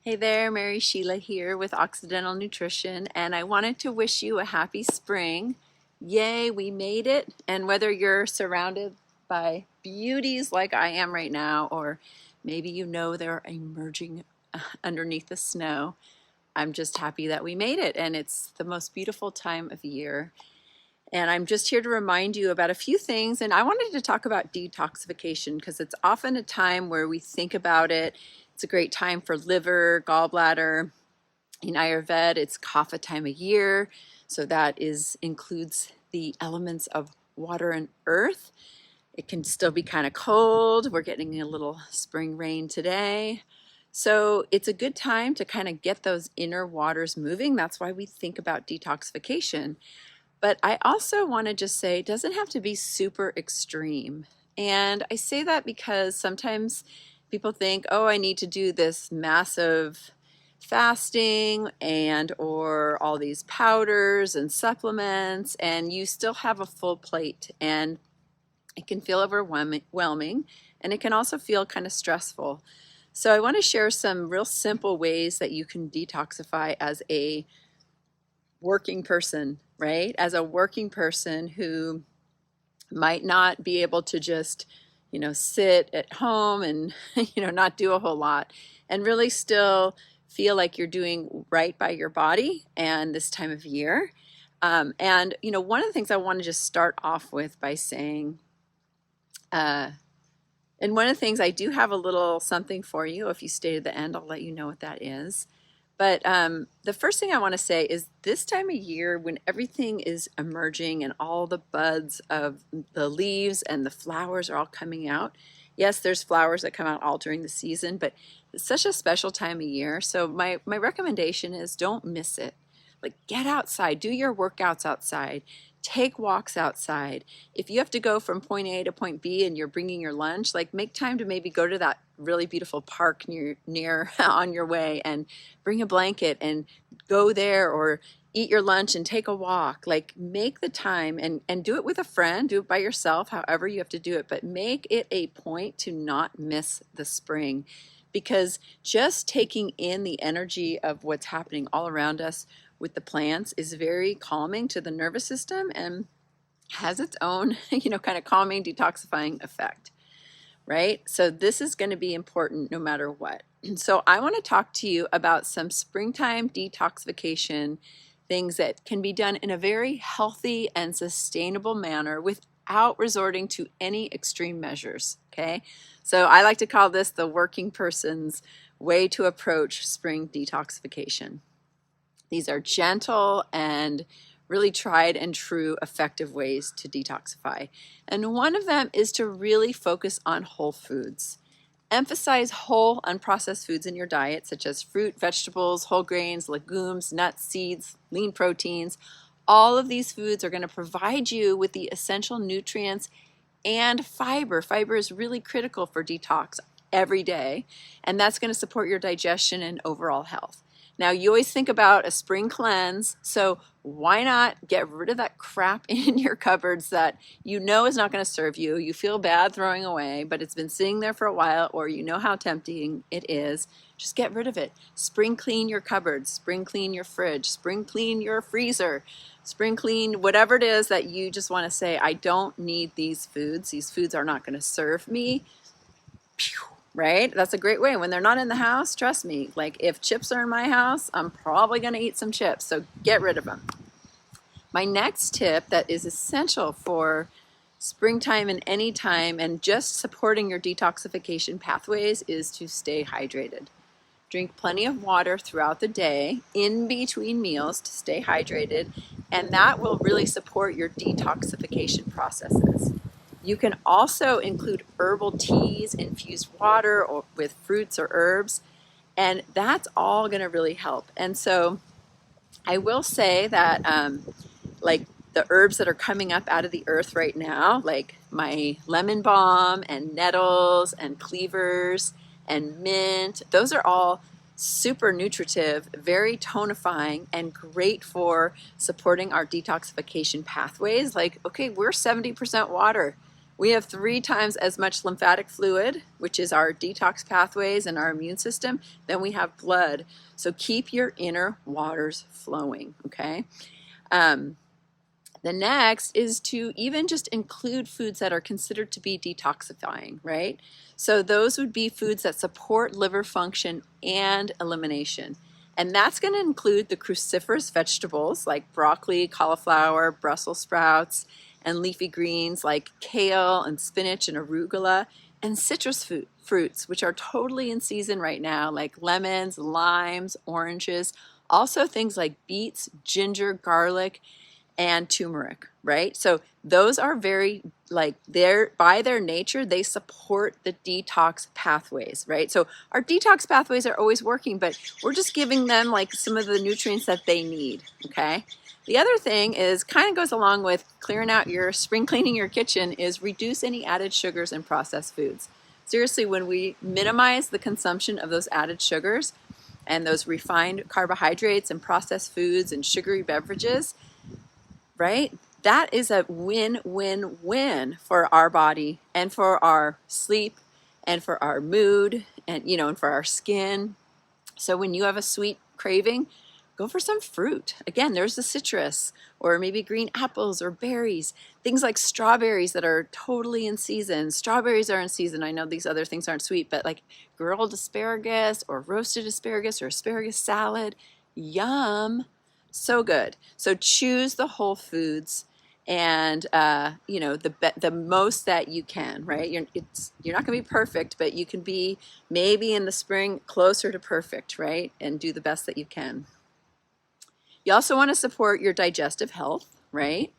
Hey there, Mary Sheila here with Occidental Nutrition, and I wanted to wish you a happy spring. Yay, we made it. And whether you're surrounded by beauties like I am right now, or maybe you know they're emerging underneath the snow, I'm just happy that we made it, and it's the most beautiful time of year. And I'm just here to remind you about a few things, and I wanted to talk about detoxification because it's often a time where we think about it. It's a great time for liver, gallbladder. In Ayurveda, it's kapha time of year, so that includes the elements of water and earth. It can still be kind of cold. We're getting a little spring rain today. So it's a good time to kind of get those inner waters moving. That's why we think about detoxification. But I also want to just say it doesn't have to be super extreme. And I say that because sometimes people think, oh, I need to do this massive fasting and or all these powders and supplements, and you still have a full plate, and it can feel overwhelming, and it can also feel kind of stressful. So I want to share some real simple ways that you can detoxify as a working person, right? As a working person who might not be able to just, sit at home and, not do a whole lot, and really still feel like you're doing right by your body and this time of year. One of the things I want to just start off with by saying, and one of the things I do have a little something for you. If you stay to the end, I'll let you know what that is. But the first thing I want to say is this time of year when everything is emerging and all the buds of the leaves and the flowers are all coming out. Yes, there's flowers that come out all during the season, but it's such a special time of year. So my recommendation is don't miss it. Like, get outside, do your workouts outside, take walks outside. If you have to go from point A to point B and you're bringing your lunch, like, make time to maybe go to that really beautiful park near on your way and bring a blanket and go there, or eat your lunch and take a walk. Like, make the time and do it with a friend, do it by yourself, however you have to do it, but make it a point to not miss the spring, because just taking in the energy of what's happening all around us with the plants is very calming to the nervous system and has its own, kind of calming, detoxifying effect, right? So this is going to be important no matter what. So I want to talk to you about some springtime detoxification things that can be done in a very healthy and sustainable manner without resorting to any extreme measures, okay? So I like to call this the working person's way to approach spring detoxification. These are gentle and really tried and true effective ways to detoxify. And one of them is to really focus on whole foods. Emphasize whole, unprocessed foods in your diet, such as fruit, vegetables, whole grains, legumes, nuts, seeds, lean proteins. All of these foods are going to provide you with the essential nutrients and fiber. Fiber is really critical for detox every day, and that's going to support your digestion and overall health. Now, you always think about a spring cleanse, so why not get rid of that crap in your cupboards that you know is not going to serve you, you feel bad throwing away, but it's been sitting there for a while, or you know how tempting it is. Just get rid of it. Spring clean your cupboards, spring clean your fridge, spring clean your freezer, spring clean whatever it is that you just want to say, I don't need these foods. These foods are not going to serve me. Pew. Right? That's a great way. When they're not in the house, trust me, like, if chips are in my house, I'm probably going to eat some chips. So get rid of them. My next tip that is essential for springtime and any time and just supporting your detoxification pathways is to stay hydrated. Drink plenty of water throughout the day, in between meals, to stay hydrated, and that will really support your detoxification processes. You can also include herbal teas, infused water, or with fruits or herbs, and that's all going to really help. And so I will say that like the herbs that are coming up out of the earth right now, like my lemon balm and nettles and cleavers and mint, those are all super nutritive, very tonifying, and great for supporting our detoxification pathways. Like, okay, we're 70% water. We have 3 times as much lymphatic fluid, which is our detox pathways and our immune system, than we have blood. So keep your inner waters flowing, okay? The next is to even just include foods that are considered to be detoxifying, right? So those would be foods that support liver function and elimination. And that's going to include the cruciferous vegetables like broccoli, cauliflower, Brussels sprouts, and leafy greens like kale and spinach and arugula, and citrus fruits, which are totally in season right now, like lemons, limes, oranges, also things like beets, ginger, garlic, and turmeric, right? So those are very, like, they're by their nature, they support the detox pathways, right? So our detox pathways are always working, but we're just giving them like some of the nutrients that they need, okay? The other thing is kind of goes along with clearing out your spring cleaning your kitchen is reduce any added sugars and processed foods. Seriously, when we minimize the consumption of those added sugars and those refined carbohydrates and processed foods and sugary beverages, right? That is a win-win-win for our body and for our sleep and for our mood and, and for our skin. So when you have a sweet craving, go for some fruit. Again, there's the citrus or maybe green apples or berries, things like strawberries that are totally in season. Strawberries are in season. I know these other things aren't sweet, but like grilled asparagus or roasted asparagus or asparagus salad, yum. So good. So choose the whole foods and the most that you can, right? You're not going to be perfect, but you can be maybe in the spring closer to perfect, right? And do the best that you can. You also want to support your digestive health, right?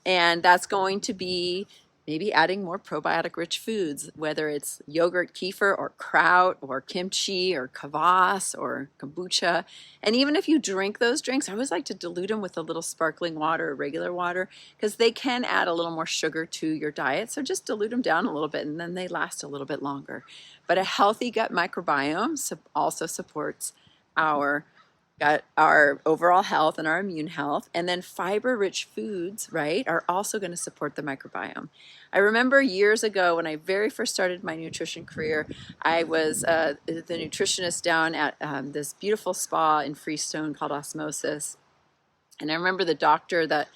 And that's going to be maybe adding more probiotic rich foods, whether it's yogurt, kefir, or kraut, or kimchi, or kvass, or kombucha. And even if you drink those drinks, I always like to dilute them with a little sparkling water or regular water because they can add a little more sugar to your diet. So just dilute them down a little bit and then they last a little bit longer. But a healthy gut microbiome also supports our gut, our overall health and our immune health. And then fiber-rich foods, right, are also going to support the microbiome. I remember years ago when I very first started my nutrition career, I was the nutritionist down at this beautiful spa in Freestone called Osmosis. And I remember the doctor that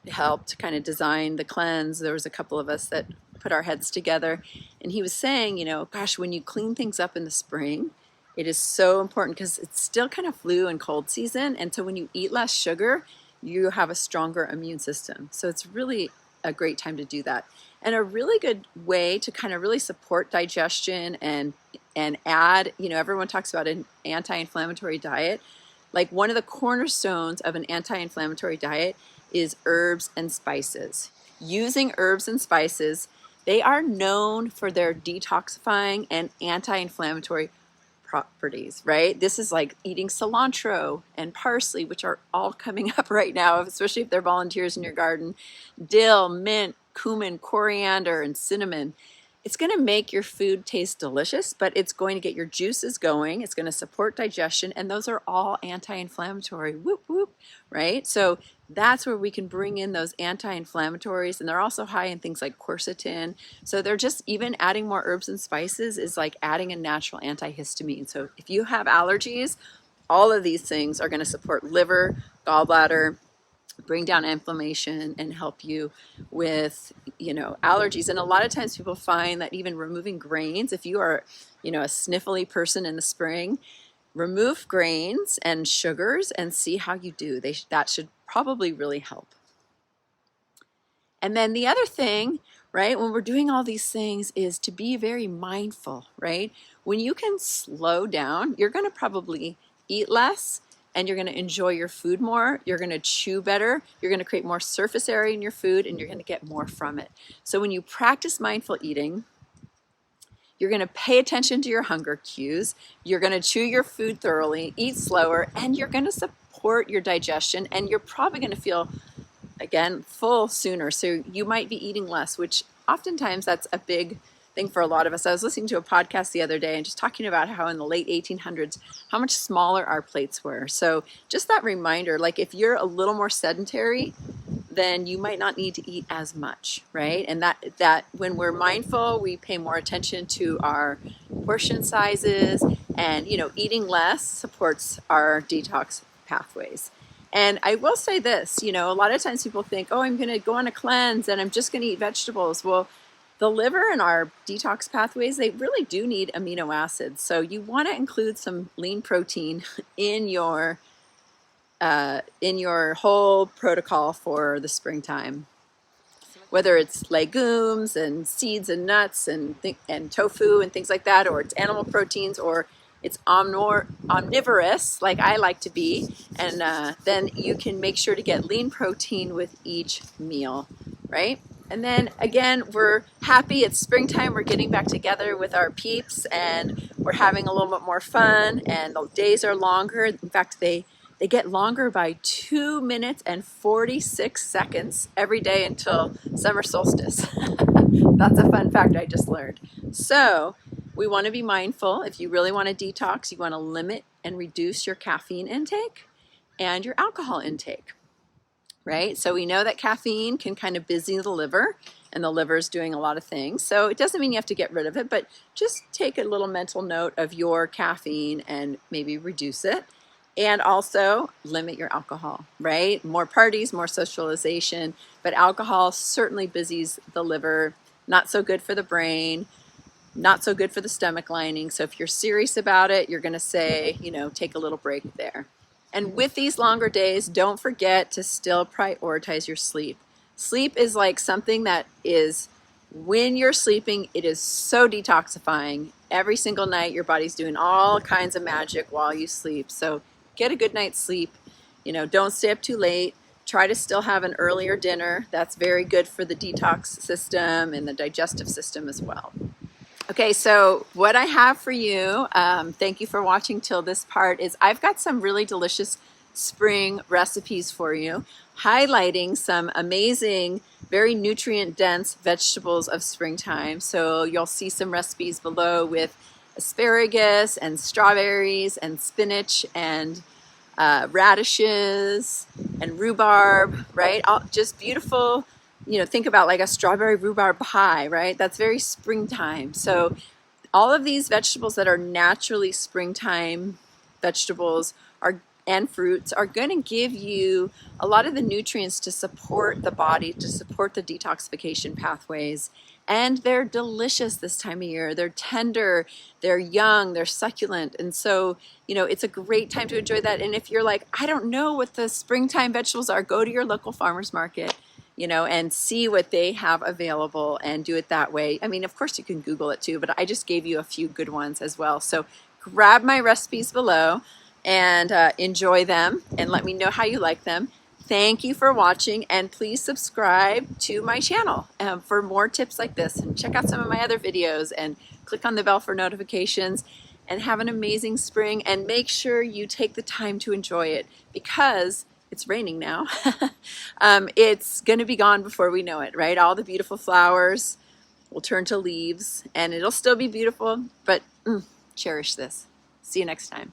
helped kind of design the cleanse. There was a couple of us that put our heads together. And he was saying, gosh, when you clean things up in the spring, it is so important because it's still kind of flu and cold season. And so when you eat less sugar, you have a stronger immune system. So it's really a great time to do that. And a really good way to kind of really support digestion and add, everyone talks about an anti-inflammatory diet. Like one of the cornerstones of an anti-inflammatory diet is herbs and spices. Using herbs and spices, they are known for their detoxifying and anti-inflammatory properties, right? This is like eating cilantro and parsley, which are all coming up right now, especially if they're volunteers in your garden. Dill, mint, cumin, coriander, and cinnamon. It's going to make your food taste delicious, but it's going to get your juices going. It's going to support digestion, and those are all anti-inflammatory. Whoop, whoop, right? So that's where we can bring in those anti-inflammatories, and they're also high in things like quercetin. So they're just, even adding more herbs and spices is like adding a natural antihistamine. So if you have allergies, all of these things are going to support liver, gallbladder, bring down inflammation and help you with, allergies. And a lot of times people find that even removing grains, if you are, a sniffly person in the spring, remove grains and sugars and see how you do. That should probably really help. And then the other thing, right, when we're doing all these things is to be very mindful, right? When you can slow down, you're going to probably eat less and you're going to enjoy your food more. You're going to chew better. You're going to create more surface area in your food and you're going to get more from it. So when you practice mindful eating, you're going to pay attention to your hunger cues. You're going to chew your food thoroughly, eat slower, and you're going to support your digestion. And you're probably going to feel, again, full sooner. So you might be eating less, which oftentimes that's a big thing for a lot of us. I was listening to a podcast the other day and just talking about how in the late 1800s, how much smaller our plates were. So just that reminder, like if you're a little more sedentary, then you might not need to eat as much, right? And that when we're mindful, we pay more attention to our portion sizes, and eating less supports our detox pathways. And I will say this, a lot of times people think, oh, I'm going to go on a cleanse and I'm just going to eat vegetables. Well, the liver and our detox pathways, they really do need amino acids. So you want to include some lean protein in your whole protocol for the springtime. Whether it's legumes and seeds and nuts and tofu and things like that, or it's animal proteins, or it's omnivorous like I like to be, and then you can make sure to get lean protein with each meal, right? And then again, we're happy it's springtime. We're getting back together with our peeps and we're having a little bit more fun, and the days are longer. In fact, they get longer by 2 minutes and 46 seconds every day until summer solstice. That's a fun fact I just learned. So we want to be mindful. If you really want to detox, you want to limit and reduce your caffeine intake and your alcohol intake, right? So we know that caffeine can kind of busy the liver, and the liver is doing a lot of things. So it doesn't mean you have to get rid of it, but just take a little mental note of your caffeine and maybe reduce it. And also limit your alcohol, right? More parties, more socialization, but alcohol certainly busies the liver. Not so good for the brain, not so good for the stomach lining. So if you're serious about it, you're going to say, take a little break there. And with these longer days, don't forget to still prioritize your sleep. Sleep is like something that is, when you're sleeping, it is so detoxifying. Every single night, your body's doing all kinds of magic while you sleep. So get a good night's sleep. Don't stay up too late. Try to still have an earlier dinner. That's very good for the detox system and the digestive system as well. Okay, so what I have for you, thank you for watching till this part, is I've got some really delicious spring recipes for you, highlighting some amazing, very nutrient-dense vegetables of springtime. So you'll see some recipes below with asparagus and strawberries and spinach and radishes and rhubarb, right? All just beautiful. Think about like a strawberry rhubarb pie, right? That's very springtime. So all of these vegetables that are naturally springtime vegetables and fruits are going to give you a lot of the nutrients to support the body, to support the detoxification pathways. And they're delicious this time of year. They're tender, they're young, they're succulent. And so, it's a great time to enjoy that. And if you're like, I don't know what the springtime vegetables are, go to your local farmer's market, and see what they have available and do it that way. I mean, of course you can Google it too, but I just gave you a few good ones as well. So grab my recipes below and enjoy them and let me know how you like them. Thank you for watching, and please subscribe to my channel for more tips like this, and check out some of my other videos and click on the bell for notifications. And have an amazing spring, and make sure you take the time to enjoy it, because it's raining now. It's going to be gone before we know it, right? All the beautiful flowers will turn to leaves, and it'll still be beautiful, but cherish this. See you next time.